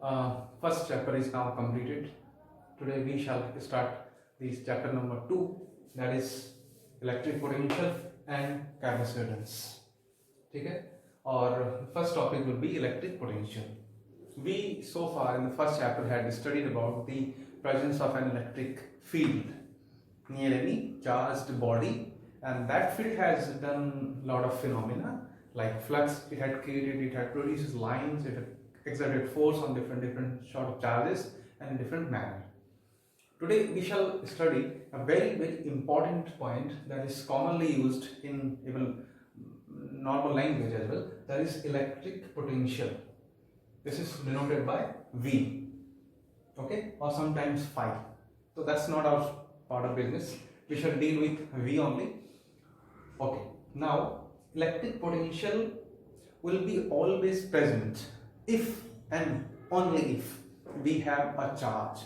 First chapter is now completed. Today we shall start this chapter number 2, that is electric potential and capacitance. ठीक है, और first topic will be electric potential. We so far in the first chapter had studied about the presence of an electric field near any charged body, and that field has done a lot of phenomena like flux. It had created, it had produced lines, it had exerted force on different sort of charges and in different manner. Today we shall study a very important point that is commonly used in even normal language as well, that is electric potential. This is denoted by V, okay, or sometimes phi. So that's not our part of business. We shall deal with V only. Okay, now electric potential will be always present if and only if we have a charge,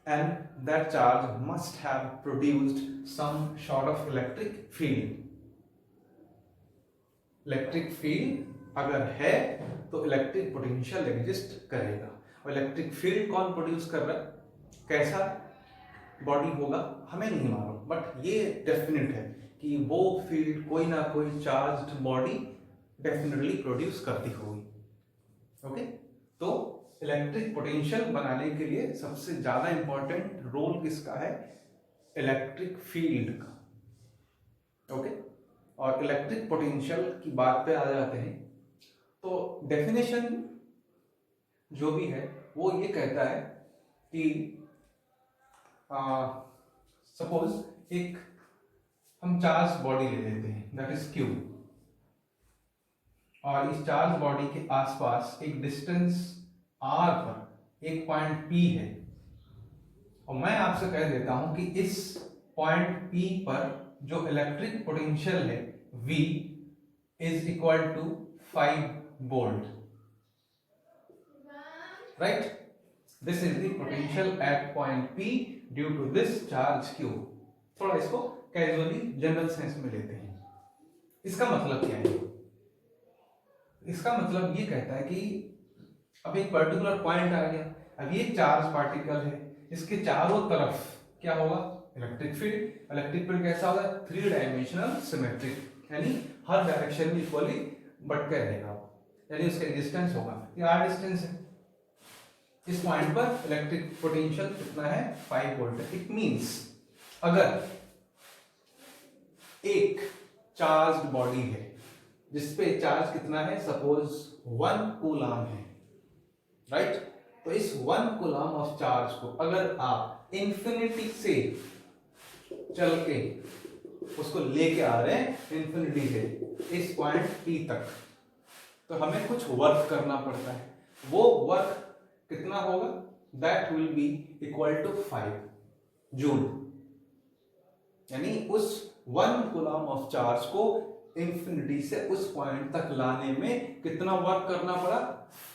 and that charge must have produced some sort of electric field. Electric field अगर है तो electric potential exist करेगा. और electric field कौन produce कर रहा है, कैसा बॉडी होगा हमें नहीं मालूम, बट ये डेफिनेट है कि वो फील्ड कोई ना कोई चार्ज्ड बॉडी डेफिनेटली प्रोड्यूस करती होगी. ओके, तो इलेक्ट्रिक पोटेंशियल बनाने के लिए सबसे ज्यादा इंपॉर्टेंट रोल किसका है, इलेक्ट्रिक फील्ड का. ओके, और इलेक्ट्रिक पोटेंशियल की बात पे आ जाते हैं तो डेफिनेशन जो भी है वो ये कहता है कि सपोज एक हम चार्ज बॉडी ले लेते हैं दैट इज क्यू, और इस चार्ज बॉडी के आसपास एक डिस्टेंस आर पर एक पॉइंट पी है, और मैं आपसे कह देता हूं कि इस पॉइंट पी पर जो इलेक्ट्रिक पोटेंशियल है V is equal to 5 volt, right? This is the potential at point P due to this charge Q. थोड़ा इसको कैजुअली जनरल सेंस में लेते हैं. इसका मतलब क्या है, इसका मतलब ये कहता है कि अब एक पर्टिकुलर पॉइंट आ गया, अब ये चार्ज पार्टिकल है, इसके चारों तरफ क्या होगा, इलेक्ट्रिक फील्ड. इलेक्ट्रिक फील्ड कैसा होगा, 3 डायमेंशनल सिमेट्रिक, यानी हर डायरेक्शन में इक्वली बढ़ते रहेगा, यानी उसका डिस्टेंस होगा, ये आर डिस्टेंस है. इस पॉइंट पर इलेक्ट्रिक पोटेंशियल कितना है, 5 वोल्ट. इट मींस अगर एक चार्ज्ड बॉडी है जिसपे चार्ज कितना है, सपोज 1 कूलम है, राइट? तो इस 1 कूलम ऑफ चार्ज को अगर आप इंफिनिटी से चल के उसको लेके आ रहे हैं इंफिनिटी से इस पॉइंट P तक, तो हमें कुछ वर्क करना पड़ता है. वो वर्क कितना होगा, that will be equal to 5 joule. यानी उस 1 कूलम ऑफ चार्ज को इंफिनिटी से उस पॉइंट तक लाने में कितना वर्क करना पड़ा,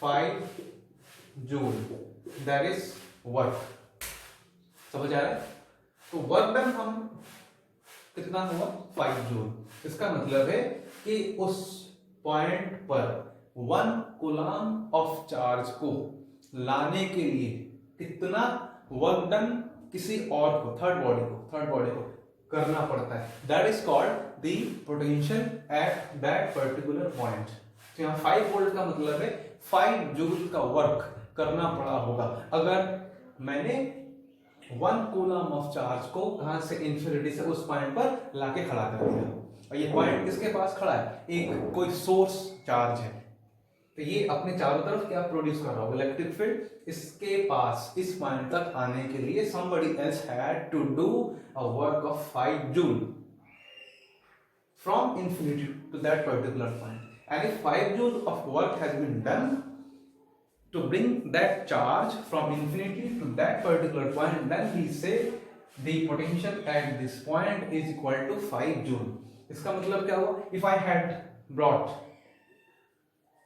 5 जूल. That is work. समझ आ रहा है? तो वर्क डन हम कितना हुआ, 5 जूल. इसका मतलब है कि उस पॉइंट पर 1 कूलम ऑफ चार्ज को लाने के लिए कितना वर्क डन किसी और को, थर्ड बॉडी को करना पड़ता है. That is called the potential at that particular point. तो यहाँ 5 वोल्ट का मतलब है 5 जूल का वर्क करना पड़ा होगा अगर मैंने 1 कूलम ऑफ चार्ज को कहां से, इंफिनिटी से उस पॉइंट पर लाके खड़ा कर दिया. और ये पॉइंट किसके पास खड़ा है, एक कोई सोर्स चार्ज है, तो ये अपने चारों तरफ क्या प्रोड्यूस कर रहा होगा, इलेक्ट्रिक फील्ड. इसके पास इस पॉइंट तक आने के लिए somebody else had to do a work of 5 joule from infinity to that particular point. And if 5 joule of work has been done to bring that charge from infinity to that particular point, then we say the potential at this point is equal to 5 joule. इसका मतलब क्या हुआ, if I had brought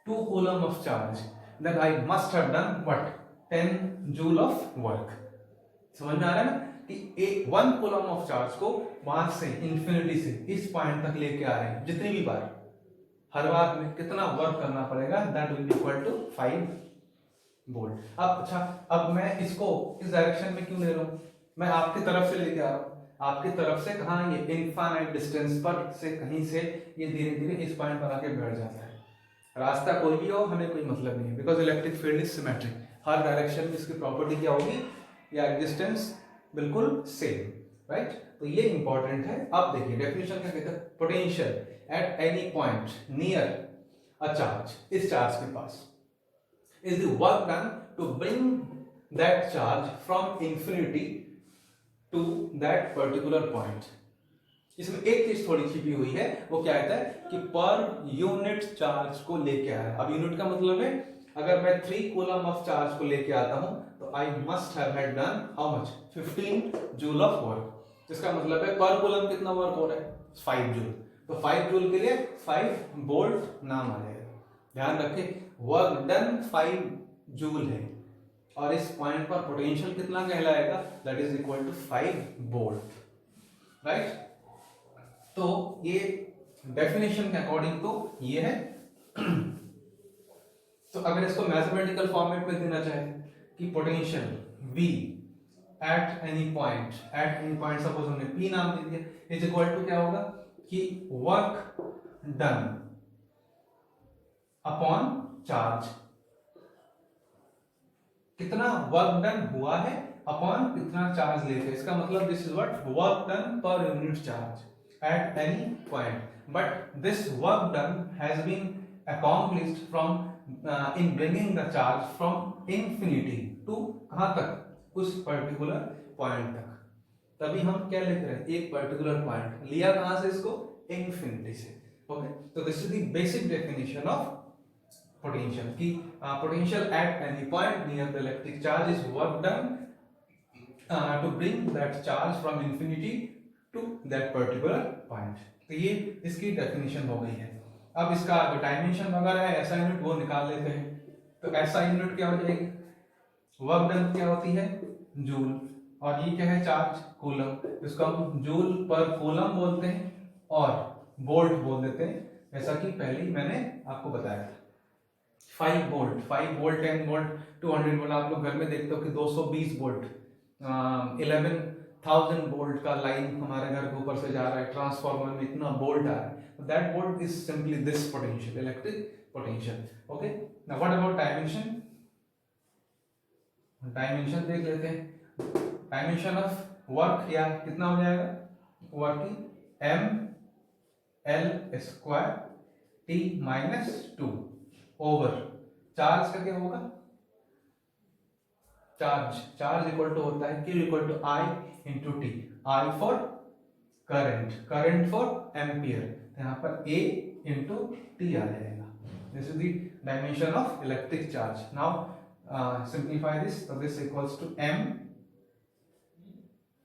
2 coulomb of charge, then I must have done what, 10 joule of work. समझ में आ रहा है ना कि 1 coulomb of charge को वहां से इंफिनिटी से इस पॉइंट तक लेके आ रहे हैं, जितनी भी बार, हर बार में कितना वर्क करना पड़ेगा, that will be equal to 5 volt. अब अच्छा, अब मैं इसको इस डायरेक्शन में क्यों ले रहा हूँ, मैं आपकी तरफ से लेके आ रहा हूँ, आपकी तरफ से कहाँ, ये इनफाइनाइट डिस्टेंस पर से कहीं से ये धीरे धीरे इस पॉइंट पर आके बैठ जाता है। रास्ता कोई भी हो हमें कोई मतलब नहीं है, because electric field is symmetric, her direction में इसकी प्रॉपर्टी क्या होगी, या डिस्टेंस बिल्कुल सेम, राइट। तो ये इंपॉर्टेंट है। अब देखिए डेफिनेशन क्या कहता है, potential at any point near a charge, इस चार्ज के पास, is the work done to bring that charge from infinity to that particular point। इसमें एक चीज थोड़ी छिपी हुई है, वो क्या कहता है कि पर यूनिट चार्ज को लेके आया। अब यूनिट का मतलब है, अगर मैं 3 कूलम ऑफ चार्ज को लेके आता हूं तो I must have had done how much, 15 joule of work. इसका मतलब है पर कूलम कितना वर्क हो रहा है, 5 जूल। तो 5 जूल के लिए 5 वोल्ट नाम आ जाएगा। ध्यान रखें, वर्क डन 5 जूल है, और इस पॉइंट पर पोटेंशियल कितना कहलाएगा, that is equal to 5 volt, right. तो ये डेफिनेशन के अकॉर्डिंग तो ये है। तो अगर इसको मैथमेटिकल फॉर्मेट में देना चाहे कि potential V eight any point suppose हमने P नाम दे दिया, इज इक्वल टू क्या होगा कि वर्क डन अपॉन चार्ज, कितना वर्क डन हुआ है अपॉन कितना चार्ज लेते हैं। इसका मतलब this is what work done per unit charge at any point, but this work done has been accomplished from in bringing the charge from infinity to कहां तक, उस पर्टिकुलर पॉइंट तक। तभी हम क्या लिख रहे हैं, एक पर्टिकुलर पॉइंट लिया कहां से, इसको इंफिनिटी से। ओके, तो this is the basic definition of potential की potential at any point near the electric charge is work done to bring that charge from infinity to that particular point। तो ये इसकी डेफिनेशन हो गई है। अब इसका जो डायमेंशन वगैरह है ऐसा यूनिट वो निकाल लेते हैं। तो ऐसा यूनिट क्या हो जाएगी, वर्क डन क्या होती है जूल, और ये क्या है चार्ज कूलम, इसको हम जूल पर कूलम बोलते हैं और वोल्ट बोल देते हैं, जैसा कि पहले ही मैंने आपको बताया था। 5 वोल्ट 10 वोल्ट 200 वोल्ट, आप लोग घर में देखते हो कि 220 वोल्ट 11,000 वोल्ट का लाइन हमारे घर के ऊपर से जा रहा है, ट्रांसफार्मर में इतना वोल्ट आ रहा है, that volt is simply this potential, electric potential. Okay, now what about dimension, dimension देख लेते हैं। डायमेंशन ऑफ वर्क या कितना हो जाएगा, working ml² t-2 over charge का क्या होगा, चार्ज इक्वल टू होता है Q equal to I into t, I for current for ampere, यहाँ पर A इंटू टी आ जाएगा। This is the dimension of electric charge. Now simplify this, तो this equals to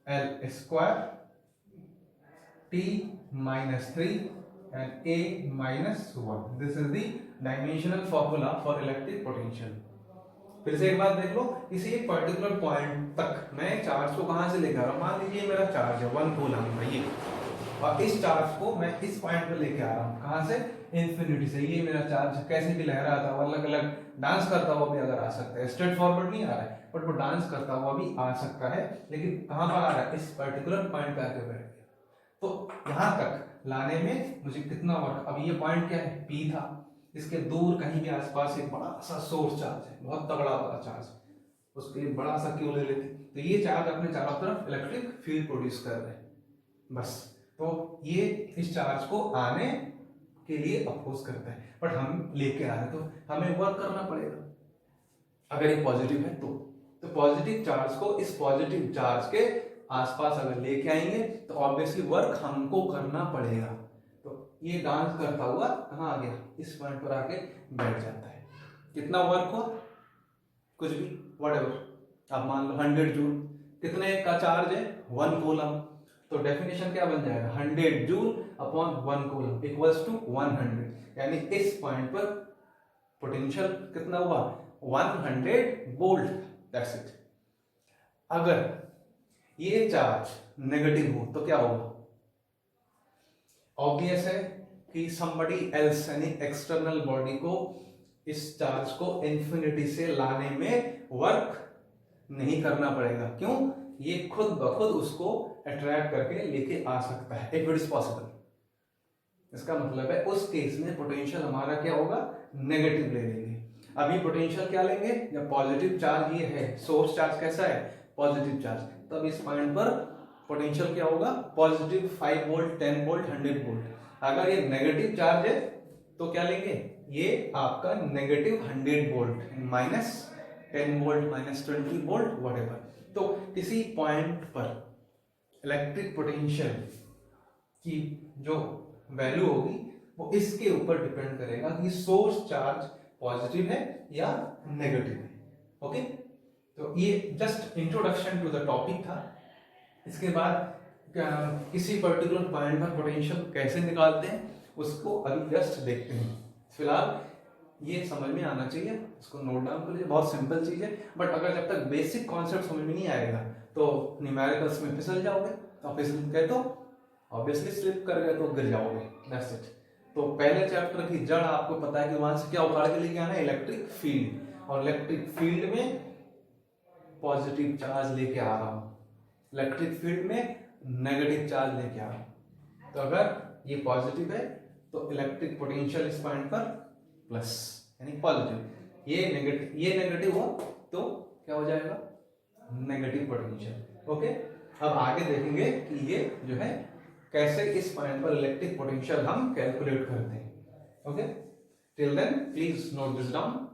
ml² t-3 and A-1, this is the dimensional formula for electric potential। फिर से एक बात देख लो, किसी एक पर्टिकुलर पॉइंट तक मैं चार्ज को कहां से लेकर आ रहा हूं, मान लीजिए मेरा चार्ज है 1 कूलम का ये, और इस चार्ज को मैं इस पॉइंट पे लेके आ रहा हूं, कहां से, इंफिनिटी से। ये मेरा चार्ज कैसे भी लहराता हुआ, अलग अलग डांस करता हुआ भी अगर आ सकता है, स्ट्रेट फॉरवर्ड नहीं आ रहा है बट वो डांस करता हुआ भी आ सकता है, लेकिन कहां पर आ रहा है, इस पर्टिकुलर पॉइंट पे आके बैठ गया। तो यहां तक लाने में मुझे कितना वर्क, अब ये पॉइंट क्या है P था, इसके दूर कहीं भी आसपास एक बड़ा सा सोर्स चार्ज है, बहुत तगड़ा वाला चार्ज, उसके लिए बड़ा सा क्यों ले लेते, तो ये चार्ज अपने चारों तरफ इलेक्ट्रिक फील्ड प्रोड्यूस कर रहे हैं बस। तो ये इस चार्ज को आने के लिए अपोज करता है, बट हम लेके आ रहे तो हमें वर्क करना पड़ेगा। अगर ये पॉजिटिव है तो पॉजिटिव चार्ज को इस पॉजिटिव चार्ज के आसपास अगर लेके आएंगे तो ऑब्वियसली वर्क हमको करना पड़ेगा। तो ये डांस करता हुआ कहाँ आ गया, इस पॉइंट पर आके बैठ जाता है। कितना वर्क हुआ, कुछ भी व्हाटएवर, अब मान लो 100 जूल, कितने का चार्ज है 1 कूलम, तो डेफिनेशन क्या बन जाएगा 100 joule upon 1 coulomb equals to 100, यानी इस पॉइंट पर पोटेंशियल कितना हुआ 100 वोल्ट, दैट्स इट। अगर ये चार्ज नेगेटिव हो तो क्या होगा, ऑब्वियस है कि somebody else यानी एक्सटर्नल बॉडी को इस चार्ज को इंफिनिटी से लाने में वर्क नहीं करना पड़ेगा। क्यों? ये खुद ब खुद उसको अट्रैक्ट करके लेके आ सकता है, इफ इट इज पॉसिबल। इसका मतलब है उस केस में पोटेंशियल हमारा क्या होगा, नेगेटिव ले लेंगे। अभी पोटेंशियल क्या लेंगे, जब पॉजिटिव चार्ज ये है, सोर्स चार्ज कैसा है, पॉजिटिव चार्ज, तब इस पॉइंट पर पोटेंशियल क्या होगा, पॉजिटिव 5 वोल्ट, 10 वोल्ट, 100 वोल्ट। अगर ये नेगेटिव चार्ज है तो क्या लेंगे, ये आपका negative 100 volt, minus 10 volt, minus 20 volt, whatever. तो किसी पॉइंट पर इलेक्ट्रिक पोटेंशियल की जो वैल्यू होगी वो इसके ऊपर डिपेंड करेगा कि सोर्स चार्ज पॉजिटिव है या नेगेटिव है। ओके, तो ये just introduction to the topic था। इसके बाद किसी पर्टिकुलर पॉइंट पर पोटेंशियल कैसे निकालते हैं उसको अभी जस्ट देखते हैं। फिलहाल ये समझ में आना चाहिए, इसको नोट डाउन कर लीजिए, बहुत सिंपल चीज है। बट अगर जब तक बेसिक कॉन्सेप्ट समझ में नहीं आएगा तो न्यूमेरिकल्स में फिसल जाओगे, और फिसल गए तो ऑब्वियसली स्लिप कर गए तो गिर जाओगे, दैट्स इट। तो पहले चैप्टर की जड़ आपको पता है कि वहां से क्या उखाड़ के लेके आना है, इलेक्ट्रिक फील्ड, और इलेक्ट्रिक फील्ड में पॉजिटिव चार्ज लेके आ रहा हूं, इलेक्ट्रिक फील्ड में नेगेटिव चार्ज लेके आ रहा हूं। तो अगर ये पॉजिटिव है तो इलेक्ट्रिक पोटेंशियल इस पॉइंट पर प्लस यानी पॉजिटिव, ये नेगेटिव हो तो क्या हो जाएगा, नेगेटिव पोटेंशियल। ओके, अब आगे देखेंगे कि ये जो है कैसे इस पॉइंट पर इलेक्ट्रिक पोटेंशियल हम कैलकुलेट करते हैं। Okay, till then please note this down.